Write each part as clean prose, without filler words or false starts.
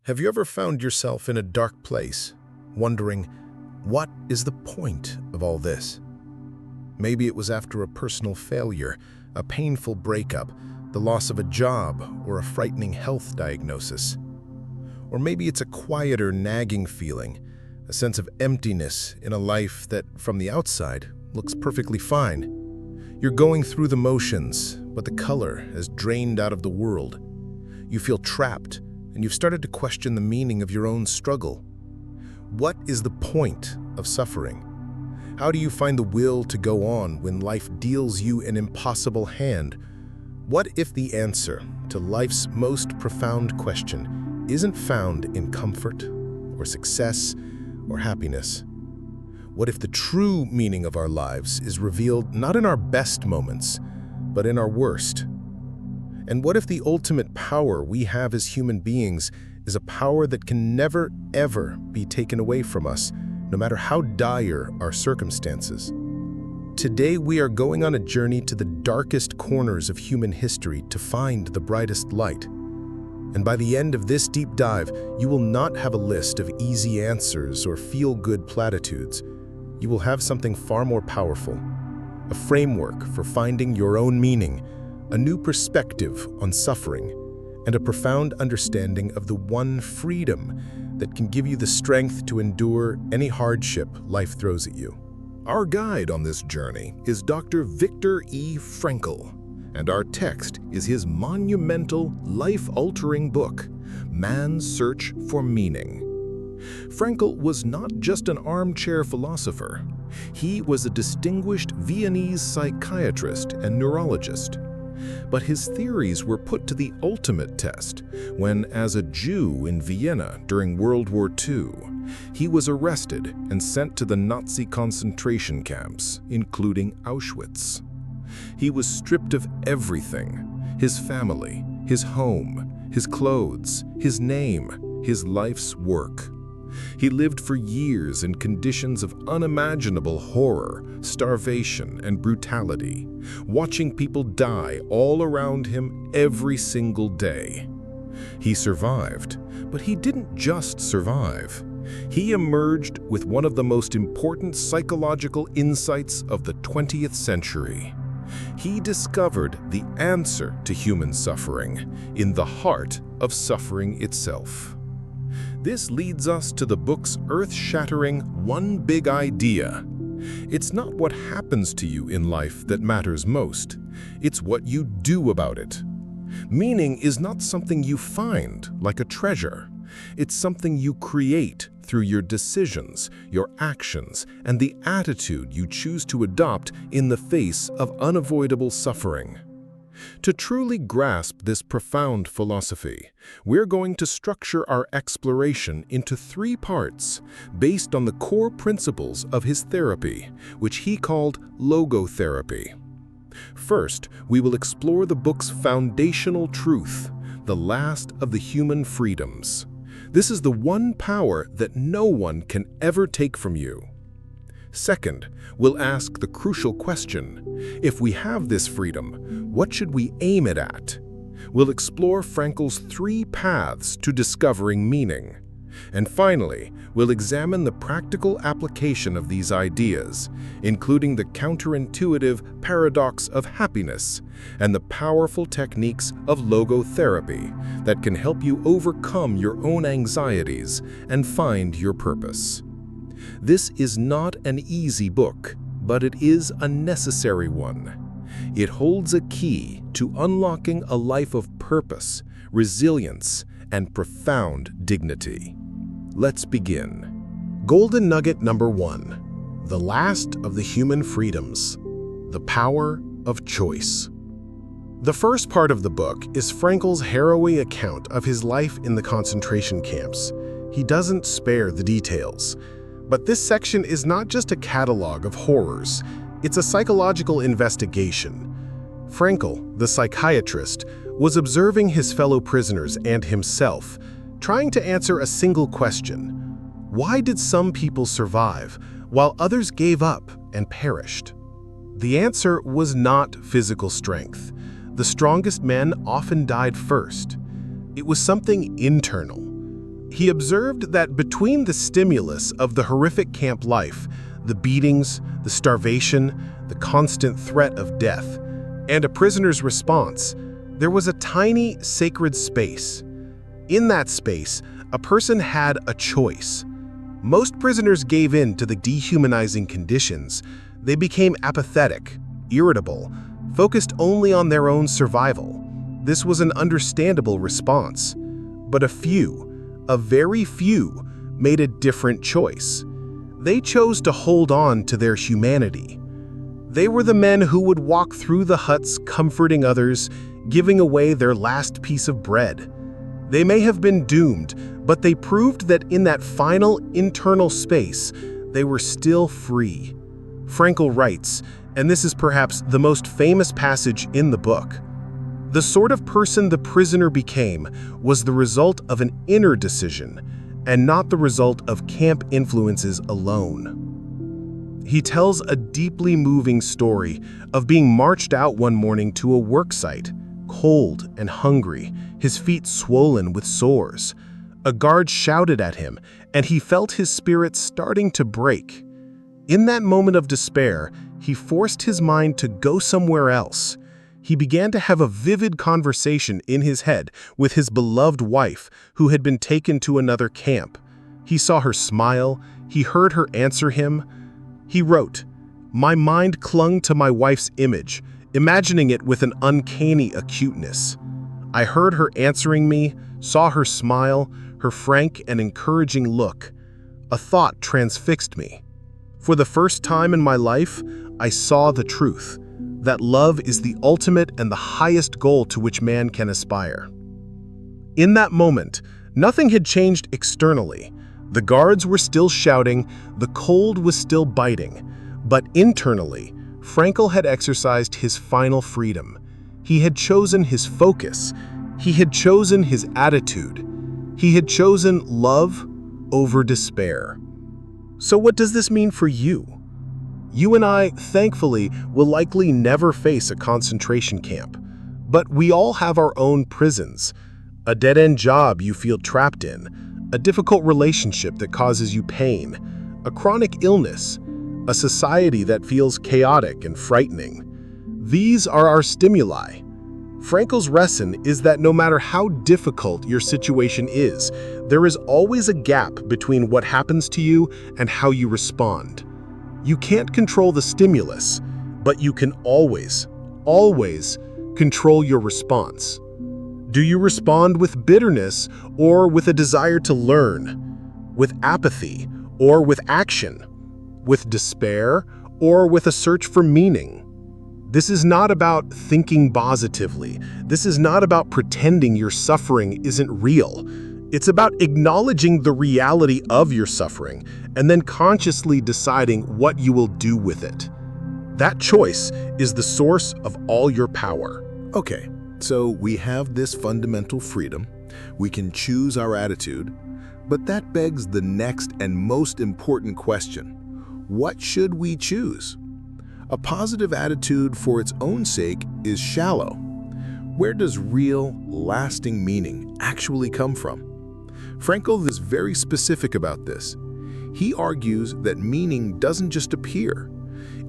Have you ever found yourself in a dark place, wondering, what is the point of all this? Maybe it was after a personal failure, a painful breakup, the loss of a job, or a frightening health diagnosis. Or maybe it's a quieter, nagging feeling, a sense of emptiness in a life that, from the outside, looks perfectly fine. You're going through the motions, but the color has drained out of the world. You feel trapped, and you've started to question the meaning of your own struggle. What is the point of suffering? How do you find the will to go on when life deals you an impossible hand? What if the answer to life's most profound question isn't found in comfort, or success, or happiness? What if the true meaning of our lives is revealed not in our best moments, but in our worst? And what if the ultimate power we have as human beings is a power that can never, ever be taken away from us, no matter how dire our circumstances? Today, we are going on a journey to the darkest corners of human history to find the brightest light. And by the end of this deep dive, you will not have a list of easy answers or feel-good platitudes. You will have something far more powerful, a framework for finding your own meaning, a new perspective on suffering, and a profound understanding of the one freedom that can give you the strength to endure any hardship life throws at you. Our guide on this journey is Dr. Viktor Frankl, and our text is his monumental, life-altering book, Man's Search for Meaning. Frankl was not just an armchair philosopher. He was a distinguished Viennese psychiatrist and neurologist. But his theories were put to the ultimate test when, as a Jew in Vienna during World War II, he was arrested and sent to the Nazi concentration camps, including Auschwitz. He was stripped of everything: his family, his home, his clothes, his name, his life's work. He lived for years in conditions of unimaginable horror, starvation, and brutality, watching people die all around him every single day. He survived, but he didn't just survive. He emerged with one of the most important psychological insights of the 20th century. He discovered the answer to human suffering in the heart of suffering itself. This leads us to the book's earth-shattering one big idea. It's not what happens to you in life that matters most. It's what you do about it. Meaning is not something you find like a treasure. It's something you create through your decisions, your actions, and the attitude you choose to adopt in the face of unavoidable suffering. To truly grasp this profound philosophy, we're going to structure our exploration into 3 parts based on the core principles of his therapy, which he called Logotherapy. First, we will explore the book's foundational truth, the last of the human freedoms. This is the one power that no one can ever take from you. Second, we'll ask the crucial question: if we have this freedom, what should we aim it at? We'll explore Frankl's 3 paths to discovering meaning. And finally, we'll examine the practical application of these ideas, including the counterintuitive paradox of happiness and the powerful techniques of logotherapy that can help you overcome your own anxieties and find your purpose. This is not an easy book, but it is a necessary one. It holds a key to unlocking a life of purpose, resilience, and profound dignity. Let's begin. Golden nugget number 1. The last of the human freedoms. The power of choice. The first part of the book is Frankl's harrowing account of his life in the concentration camps. He doesn't spare the details. But this section is not just a catalog of horrors, it's a psychological investigation. Frankl, the psychiatrist, was observing his fellow prisoners and himself, trying to answer a single question: why did some people survive while others gave up and perished? The answer was not physical strength. The strongest men often died first. It was something internal, He observed that between the stimulus of the horrific camp life, the beatings, the starvation, the constant threat of death, and a prisoner's response, there was a tiny, sacred space. In that space, a person had a choice. Most prisoners gave in to the dehumanizing conditions. They became apathetic, irritable, focused only on their own survival. This was an understandable response. But a very few, made a different choice. They chose to hold on to their humanity. They were the men who would walk through the huts comforting others, giving away their last piece of bread. They may have been doomed, but they proved that in that final internal space, they were still free. Frankl writes, and this is perhaps the most famous passage in the book, "The sort of person the prisoner became was the result of an inner decision, and not the result of camp influences alone." He tells a deeply moving story of being marched out one morning to a work site, cold and hungry, his feet swollen with sores. A guard shouted at him, and he felt his spirit starting to break. In that moment of despair, he forced his mind to go somewhere else. He began to have a vivid conversation in his head with his beloved wife, who had been taken to another camp. He saw her smile, he heard her answer him. He wrote, "My mind clung to my wife's image, imagining it with an uncanny acuteness. I heard her answering me, saw her smile, her frank and encouraging look. A thought transfixed me. For the first time in my life, I saw the truth, that love is the ultimate and the highest goal to which man can aspire." In that moment, nothing had changed externally. The guards were still shouting, the cold was still biting, but internally, Frankl had exercised his final freedom. He had chosen his focus. He had chosen his attitude. He had chosen love over despair. So what does this mean for you? You and I, thankfully, will likely never face a concentration camp. But we all have our own prisons. A dead-end job you feel trapped in, a difficult relationship that causes you pain, a chronic illness, a society that feels chaotic and frightening. These are our stimuli. Frankl's lesson is that no matter how difficult your situation is, there is always a gap between what happens to you and how you respond. You can't control the stimulus, but you can always control your response. Do you respond with bitterness or with a desire to learn? With apathy or with action? With despair or with a search for meaning? This is not about thinking positively. This is not about pretending your suffering isn't real. It's about acknowledging the reality of your suffering and then consciously deciding what you will do with it. That choice is the source of all your power. Okay, so we have this fundamental freedom. We can choose our attitude, but that begs the next and most important question. What should we choose? A positive attitude for its own sake is shallow. Where does real, lasting meaning actually come from? Frankl is very specific about this. He argues that meaning doesn't just appear.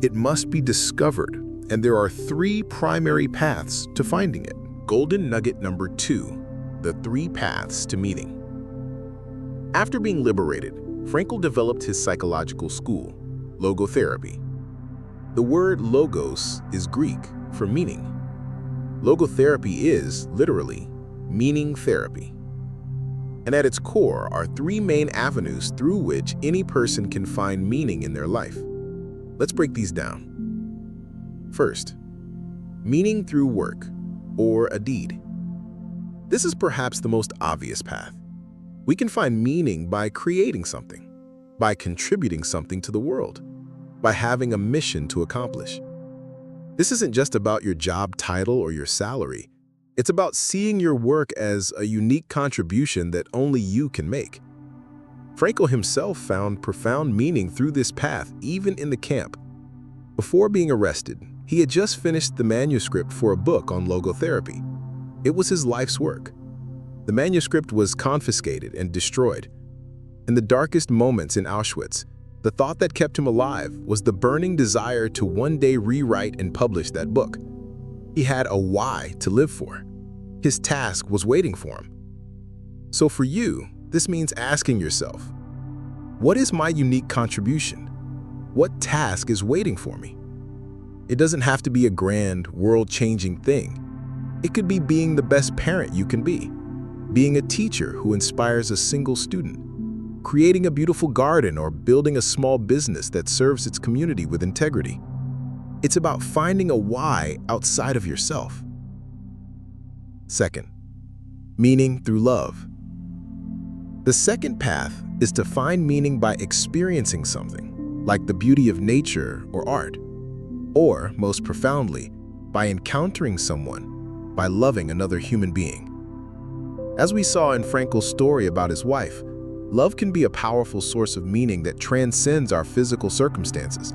It must be discovered, and there are 3 primary paths to finding it. Golden nugget number 2, the 3 paths to meaning. After being liberated, Frankl developed his psychological school, Logotherapy. The word logos is Greek for meaning. Logotherapy is, literally, meaning therapy. And at its core are 3 main avenues through which any person can find meaning in their life. Let's break these down. First, meaning through work or a deed. This is perhaps the most obvious path. We can find meaning by creating something, by contributing something to the world, by having a mission to accomplish. This isn't just about your job title or your salary. It's about seeing your work as a unique contribution that only you can make. Frankl himself found profound meaning through this path, even in the camp. Before being arrested, he had just finished the manuscript for a book on logotherapy. It was his life's work. The manuscript was confiscated and destroyed. In the darkest moments in Auschwitz, the thought that kept him alive was the burning desire to one day rewrite and publish that book. He had a why to live for. His task was waiting for him. So for you, this means asking yourself, what is my unique contribution? What task is waiting for me? It doesn't have to be a grand, world-changing thing. It could be being the best parent you can be, being a teacher who inspires a single student, creating a beautiful garden, or building a small business that serves its community with integrity. It's about finding a why outside of yourself. Second, meaning through love. The second path is to find meaning by experiencing something, like the beauty of nature or art, or, most profoundly, by encountering someone, by loving another human being. As we saw in Frankl's story about his wife, love can be a powerful source of meaning that transcends our physical circumstances.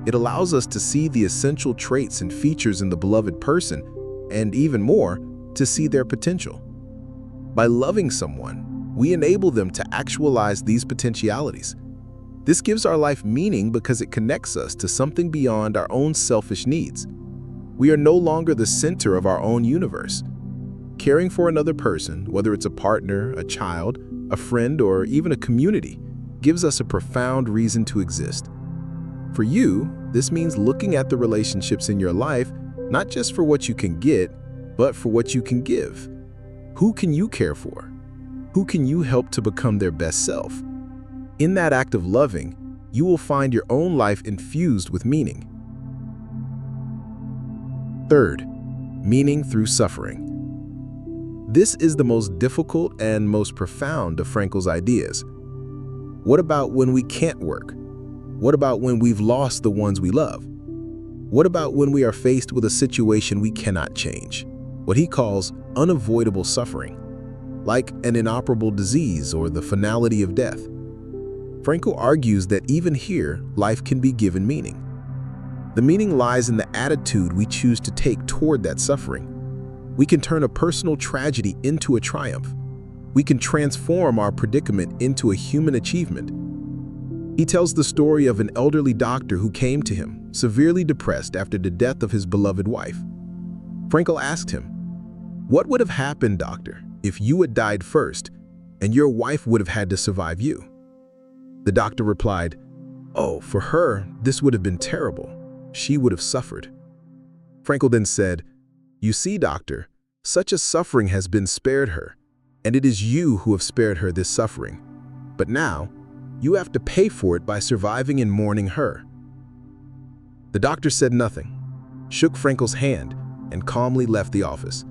It allows us to see the essential traits and features in the beloved person, and even more, to see their potential. By loving someone, we enable them to actualize these potentialities. This gives our life meaning because it connects us to something beyond our own selfish needs. We are no longer the center of our own universe. Caring for another person, whether it's a partner, a child, a friend, or even a community, gives us a profound reason to exist. For you, this means looking at the relationships in your life not just for what you can get, but for what you can give. Who can you care for? Who can you help to become their best self? In that act of loving, you will find your own life infused with meaning. Third, meaning through suffering. This is the most difficult and most profound of Frankl's ideas. What about when we can't work? What about when we've lost the ones we love? What about when we are faced with a situation we cannot change? What he calls unavoidable suffering, like an inoperable disease or the finality of death. Frankl argues that even here, life can be given meaning. The meaning lies in the attitude we choose to take toward that suffering. We can turn a personal tragedy into a triumph. We can transform our predicament into a human achievement. He tells the story of an elderly doctor who came to him, severely depressed after the death of his beloved wife. Frankl asked him, "What would have happened, doctor, if you had died first and your wife would have had to survive you?" The doctor replied, "Oh, for her, this would have been terrible. She would have suffered." Frankl then said, "You see, doctor, such a suffering has been spared her, and it is you who have spared her this suffering. But now, you have to pay for it by surviving and mourning her." The doctor said nothing, shook Frankl's hand, and calmly left the office.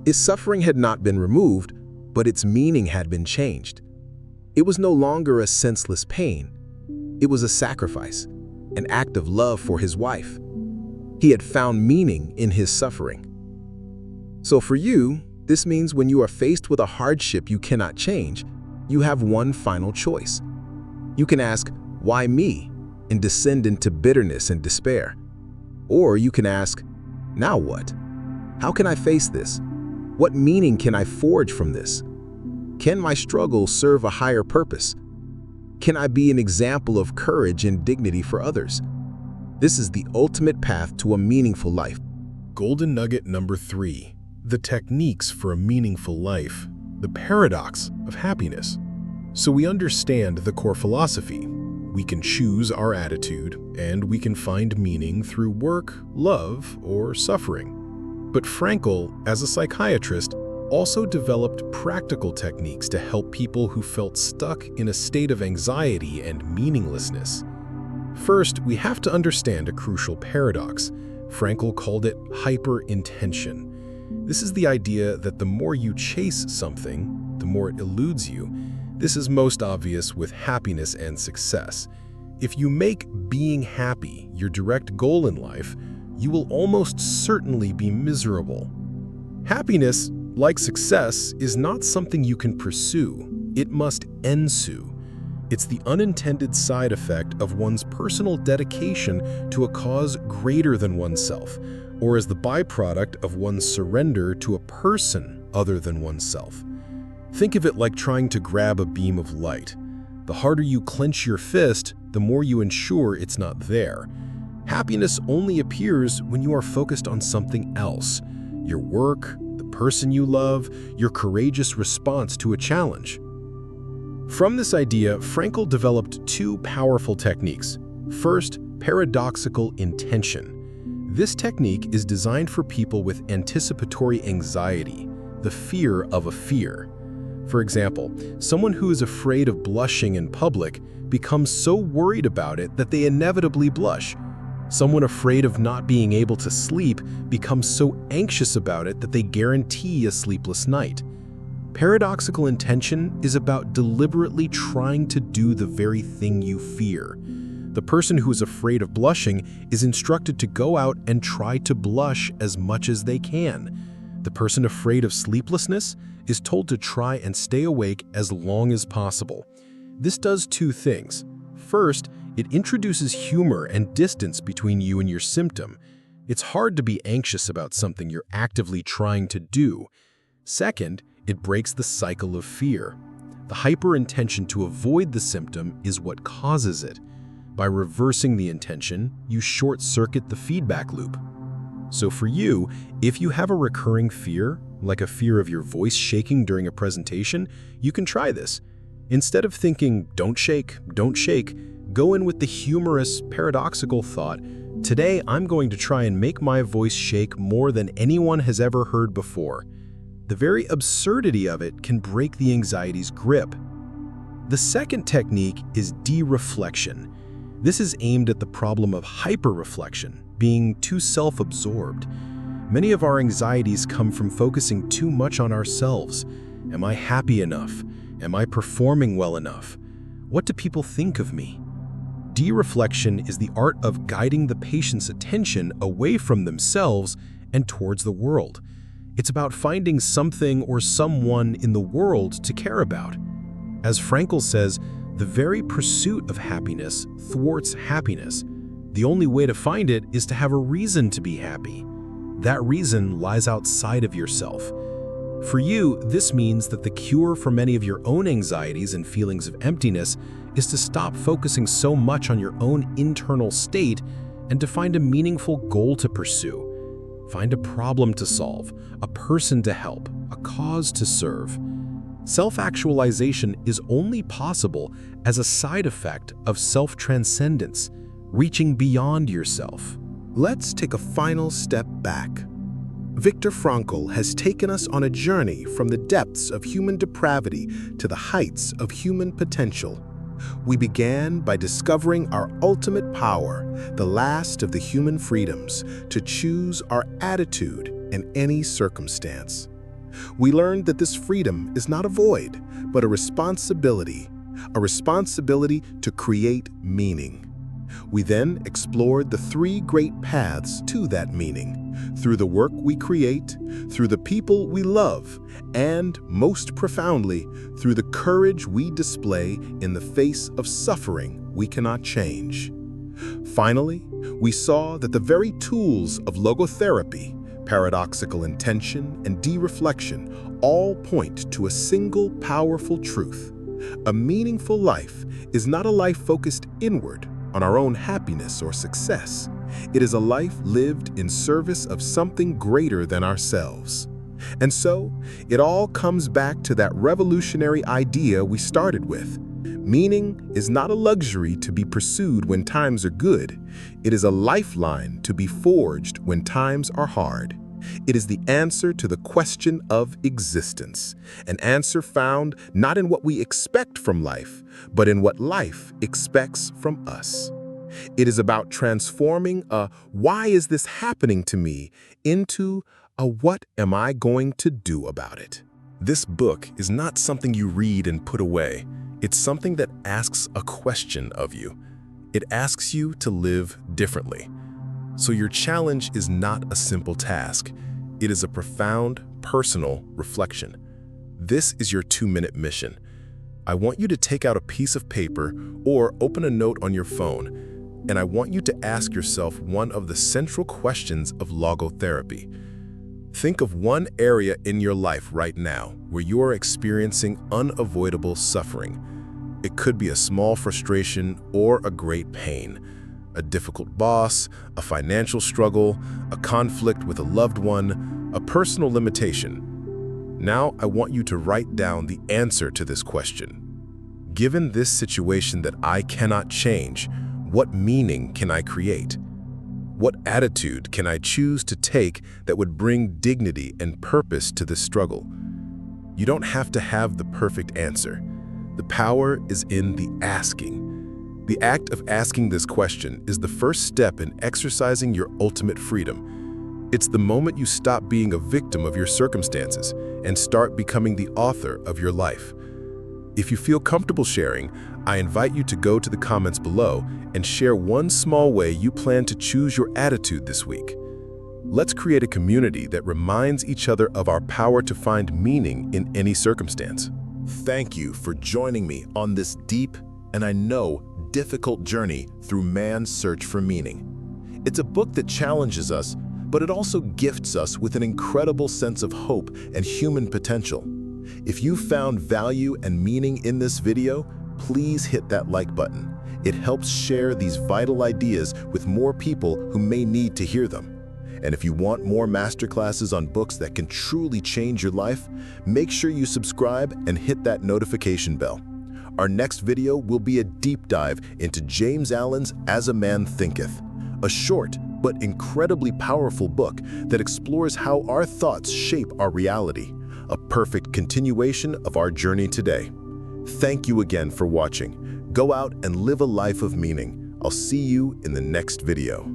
His suffering had not been removed, but its meaning had been changed. It was no longer a senseless pain. It was a sacrifice, an act of love for his wife. He had found meaning in his suffering. So for you, this means when you are faced with a hardship you cannot change, you have one final choice. You can ask, "Why me?" and descend into bitterness and despair. Or you can ask, "Now what? How can I face this? What meaning can I forge from this? Can my struggle serve a higher purpose? Can I be an example of courage and dignity for others?" This is the ultimate path to a meaningful life. Golden nugget number 3, the techniques for a meaningful life, the paradox of happiness. So we understand the core philosophy. We can choose our attitude, and we can find meaning through work, love, or suffering. But Frankl, as a psychiatrist, also developed practical techniques to help people who felt stuck in a state of anxiety and meaninglessness. First, we have to understand a crucial paradox. Frankl called it hyper-intention. This is the idea that the more you chase something, the more it eludes you. This is most obvious with happiness and success. If you make being happy your direct goal in life, you will almost certainly be miserable. Happiness, like success, is not something you can pursue. It must ensue. It's the unintended side effect of one's personal dedication to a cause greater than oneself, or as the byproduct of one's surrender to a person other than oneself. Think of it like trying to grab a beam of light. The harder you clench your fist, the more you ensure it's not there. Happiness only appears when you are focused on something else: your work, the person you love, your courageous response to a challenge. From this idea, Frankl developed two powerful techniques. First, paradoxical intention. This technique is designed for people with anticipatory anxiety, the fear of a fear. For example, someone who is afraid of blushing in public becomes so worried about it that they inevitably blush. Someone afraid of not being able to sleep becomes so anxious about it that they guarantee a sleepless night. Paradoxical intention is about deliberately trying to do the very thing you fear. The person who is afraid of blushing is instructed to go out and try to blush as much as they can. The person afraid of sleeplessness is told to try and stay awake as long as possible. This does two things. First, it introduces humor and distance between you and your symptom. It's hard to be anxious about something you're actively trying to do. Second, it breaks the cycle of fear. The hyper-intention to avoid the symptom is what causes it. By reversing the intention, you short-circuit the feedback loop. So for you, if you have a recurring fear, like a fear of your voice shaking during a presentation, you can try this. Instead of thinking, don't shake, go in with the humorous, paradoxical thought, today I'm going to try and make my voice shake more than anyone has ever heard before. The very absurdity of it can break the anxiety's grip. The second technique is de-reflection. This is aimed at the problem of hyper-reflection, being too self-absorbed. Many of our anxieties come from focusing too much on ourselves. Am I happy enough? Am I performing well enough? What do people think of me? De-reflection is the art of guiding the patient's attention away from themselves and towards the world. It's about finding something or someone in the world to care about. As Frankl says, the very pursuit of happiness thwarts happiness. The only way to find it is to have a reason to be happy. That reason lies outside of yourself. For you, this means that the cure for many of your own anxieties and feelings of emptiness is to stop focusing so much on your own internal state and to find a meaningful goal to pursue. Find a problem to solve, a person to help, a cause to serve. Self-actualization is only possible as a side effect of self-transcendence, reaching beyond yourself. Let's take a final step back. Viktor Frankl has taken us on a journey from the depths of human depravity to the heights of human potential. We began by discovering our ultimate power, the last of the human freedoms, to choose our attitude in any circumstance. We learned that this freedom is not a void, but a responsibility to create meaning. We then explored the three great paths to that meaning, through the work we create, through the people we love, and, most profoundly, through the courage we display in the face of suffering we cannot change. Finally, we saw that the very tools of logotherapy, paradoxical intention, and de-reflection all point to a single powerful truth. A meaningful life is not a life focused inward on our own happiness or success. It is a life lived in service of something greater than ourselves. And so, it all comes back to that revolutionary idea we started with. Meaning is not a luxury to be pursued when times are good. It is a lifeline to be forged when times are hard. It is the answer to the question of existence, an answer found not in what we expect from life, but in what life expects from us. It is about transforming a "why is this happening to me" into a "what am I going to do about it?" This book is not something you read and put away. It's something that asks a question of you. It asks you to live differently. So your challenge is not a simple task. It is a profound, personal reflection. This is your 2-minute mission. I want you to take out a piece of paper or open a note on your phone, and I want you to ask yourself one of the central questions of logotherapy. Think of one area in your life right now where you are experiencing unavoidable suffering. It could be a small frustration or a great pain, a difficult boss, a financial struggle, a conflict with a loved one, a personal limitation. Now I want you to write down the answer to this question. Given this situation that I cannot change, what meaning can I create? What attitude can I choose to take that would bring dignity and purpose to this struggle? You don't have to have the perfect answer. The power is in the asking. The act of asking this question is the first step in exercising your ultimate freedom. It's the moment you stop being a victim of your circumstances and start becoming the author of your life. If you feel comfortable sharing, I invite you to go to the comments below and share one small way you plan to choose your attitude this week. Let's create a community that reminds each other of our power to find meaning in any circumstance. Thank you for joining me on this deep and I know difficult journey through man's search for meaning. It's a book that challenges us, but it also gifts us with an incredible sense of hope and human potential. If you found value and meaning in this video, please hit that like button. It helps share these vital ideas with more people who may need to hear them. And if you want more masterclasses on books that can truly change your life, make sure you subscribe and hit that notification bell. Our next video will be a deep dive into James Allen's As a Man Thinketh, a short but incredibly powerful book that explores how our thoughts shape our reality, a perfect continuation of our journey today. Thank you again for watching. Go out and live a life of meaning. I'll see you in the next video.